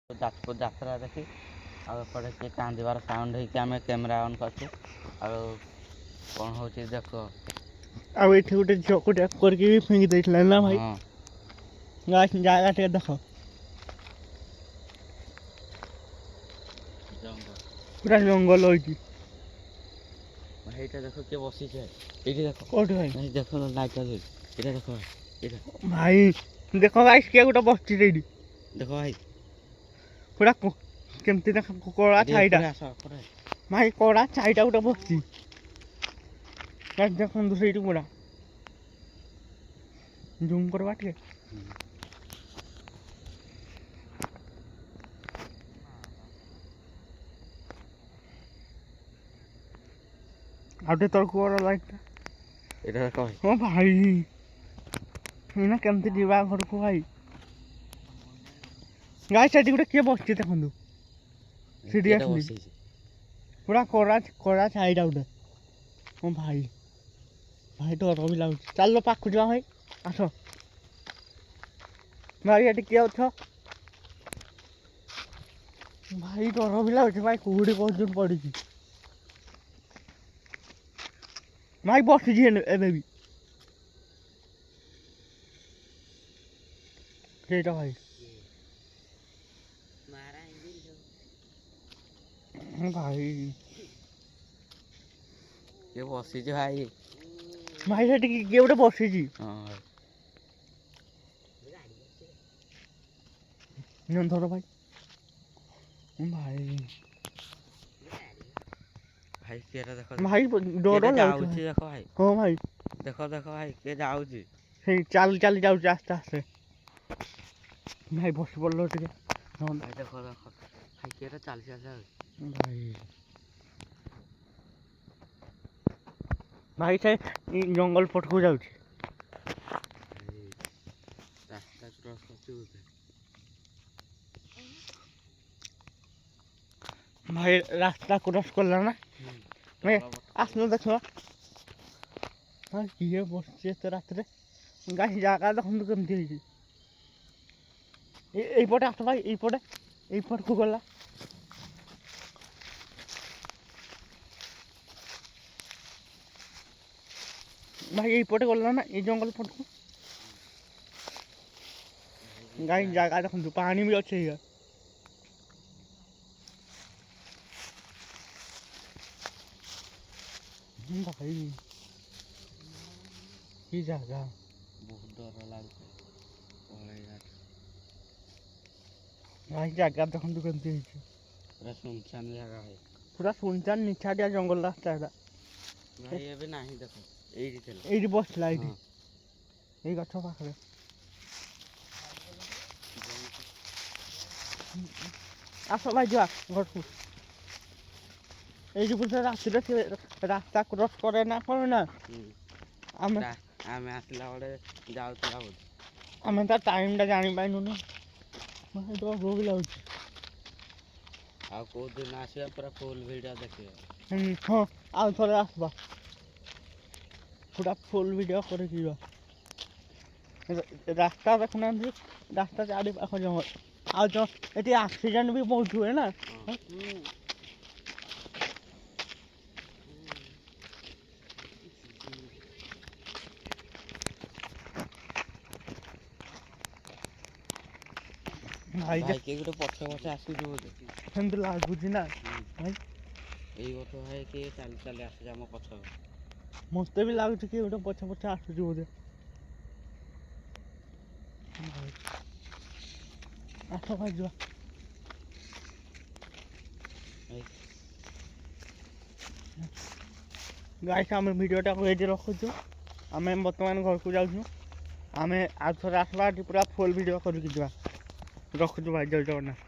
ଯାଜପୁର ଯାତ୍ରା ଦେଖି ଆଉ ଏପଟେ କିଏ କାନ୍ଦିବାର ସାଉଣ୍ଡ ହେଇକି ଆମେ କ୍ୟାମେରା ଅନ୍ କରିଛୁ। ଆଉ କ'ଣ ହେଉଛି ଦେଖ। ଆଉ ଏଠି ଗୋଟେ ଝିଅକୁ ଟ୍ୟାକ୍ କରିକି ବି ଫିଙ୍ଗି ଦେଇଥିଲା ନା ଭାଇ? ହଁ ଜାଗା ଟିକେ ଦେଖ, ଜଙ୍ଗଲ ପୁରା ଜଙ୍ଗଲ ହେଇଛି। ହେଇଟା ଦେଖ କିଏ ବସିଛି ଏଇଠି ଦେଖ। କୋଉଠି ଭାଇ? ଭାଇ ଦେଖ ଲାଇଟ୍ଟା ଧରି ଏଇଟା ଦେଖ ଭାଇ, ଏଇଟା ଭାଇ ଦେଖ ଭାଇ, କିଏ ଗୋଟେ ବସିଛି ସେଇଠି। ଦେଖ ଭାଇ ପୁରା କେମିତି ଦେଖ, କଳା ଛାଇଟା ଆସ ଏପଟେ। ଭାଇ, କଳା ଛାଇଟା ଗୋଟେ ବସିଛି। ଦେଖନ୍ତୁ ସେଇଠି ପୁରା ଜୁମ୍ କରିବା ଟିକେ। ଆଉ ଟିକେ ତଳକୁ କର ଲାଇଟ୍ଟା। ଏଇଟା ଦେଖ ଭାଇ। ହଁ ଭାଇ, ଏଇନା କେମିତି ଯିବା ଘରକୁ ଭାଇ? ଗାଈ ସେଠି ଗୋଟେ କିଏ ବସିଛି ଦେଖନ୍ତୁ, ସେଠି ଆସିଲି ପୁରା କଳା ଛାଇଟା ଗୋଟେ। ହଁ ଭାଇ, ଭାଇ ଡର ବି ଲାଗୁଛି। ଚାଲ ପାଖକୁ ଯିବା ଭାଇ, ଆସ ଭାଇ। ଏଠି କିଏ ଅଛ ଭାଇ? ଡର ବି ଲାଗୁଛି ଭାଇ, କୁହୁଡ଼ି ବହୁତ ପଡ଼ିଛି ଭାଇ। ବସିଛି ଏବେ ବି ସେଇଟା ଭାଇ। ଭାଇ କିଏ ବସିଛି ଭାଇ? ଭାଇ ସେଠି କିଏ ଗୋଟେ ବସିଛି। ହଁ ଭାଇ, ଧର ଭାଇ। ଭାଇ ଭାଇ କିଏଟା ଦେଖ ଭାଇ, ଡର ଯାଉଛି ଦେଖ ଭାଇ। ହଁ ଭାଇ, ଦେଖ ଦେଖ ଭାଇ କିଏ ଯାଉଛି। ସେଇ ଚାଲି ଚାଲି ଯାଉଛି ଆସ୍ତେ ଆସ୍ତେ। ଭାଇ ବସି ପଡ଼ିଲ ଟିକେ। ହଁ ଭାଇ ଦେଖ ଦେଖ ଭାଇ କିଏଟା ଚାଲି ଚାଲି ଯାଉଛି। ଭାଇ, ଭାଇ ସେ ଜଙ୍ଗଲ ପଟକୁ ଯାଉଛି। ରାସ୍ତା କ୍ରସ୍ କରୁଛି ବୋଧେ। ଭାଇ ରାସ୍ତା କ୍ରସ୍ କଲା ନା ଭାଇ? ଆସୁନ ଦେଖିବା ଭାଇ, କିଏ ବସିଛି ଏତେ ରାତିରେ? ଗାଈ ଜାଗା ଦେଖନ୍ତୁ କେମିତି ହେଇଛି। এইপটে আস ভাই, এইপটକୁ ଗଲା। ଭାଇ এইপଟେ ଗଲା ନା, ଏଇ ଜଙ୍ଗଲ ପଟକୁ। ଗାଈ ଜାଗା ଦେଖନ୍ତୁ, ପାଣି ବି ଅଛି। ଭାଇ କି ଜାଗା, ବହୁତ ଡର ଲାଗୁଛି। ଭାଇ ଜାଗା ଦେଖନ୍ତୁ କେମିତି ହେଇଛି। ପୁରା ସୁନସାନ ଜାଗା ଭାଇ, ପୁରା ସୁନସାନ ନିଛାଟିଆ ଜଙ୍ଗଲ ରାସ୍ତା ଏଟା ଭାଇ। ଏବେ ନାହିଁ ଦେଖ, ଏଇଠି ଥିଲା। ଏଇଠି ବସିଥିଲା, ଏଇଠି ଏଇ ଗଛ ପାଖରେ। ଆସ ଭାଇ ଯିବା ଘରକୁ। এইটুকু রাত্রিরে রাস্তা ক্রস করে না, করে না। ଆମେ ଆସିଲା ବେଳେ ଯାଉଥିଲା ବୋଧେ। ଆମେ ତା ଟାଇମ୍ଟା ଜାଣିପାରିଲୁନି, ଡର ବି ଲାଗୁଛି। ଆଉ କେଉଁ ଦିନ ଆସିବା ପୁରା ଫୁଲ୍ ଭିଡ଼ିଓ ଦେଖିବା। ହଁ, ଆଉ ଥରେ ଆସିବା, ପୁରା ଫୁଲ୍ ଭିଡ଼ିଓ କରିକି ଯିବା। ରାସ୍ତା ଦେଖୁନାହାନ୍ତି, ରାସ୍ତା ଚାରି ପାଖ ଜଙ୍ଗଲ। ଆଉ ଏଠି ଆକ୍ସିଡେଣ୍ଟ ବି ବହୁତ ହୁଏ ନା। ଭାଇ କିଏ ଗୋଟେ ପଛେ ପଛେ ଆସୁଛି ବୋଧେ, ସେମିତି ଲାଗୁଛି ନା ଭାଇ? ଏଇ ବର୍ଷ ଭାଇ କିଏ ଚାଲି ଚାଲି ଆସୁଛି ଆମ ପଛ। ମତେ ବି ଲାଗୁଛି କିଏ ଗୋଟେ ପଛେ ପଛେ ଆସୁଛି ବୋଧେ। ଆସ ଭାଇ ଯିବା। ଗାଇସ୍, ଆମେ ଭିଡ଼ିଓଟାକୁ ଏଇଠି ରଖୁଛୁ। ଆମେ ବର୍ତ୍ତମାନ ଘରକୁ ଯାଉଛୁ। ଆମେ ଆଉ ଥରେ ଆସିବା, ଏଠି ପୁରା ଫୁଲ୍ ଭିଡ଼ିଓ କରିକି ଯିବା। ରଖୁଛୁ ଭାଇ, ଜୟ ଜଗନ୍ନାଥ।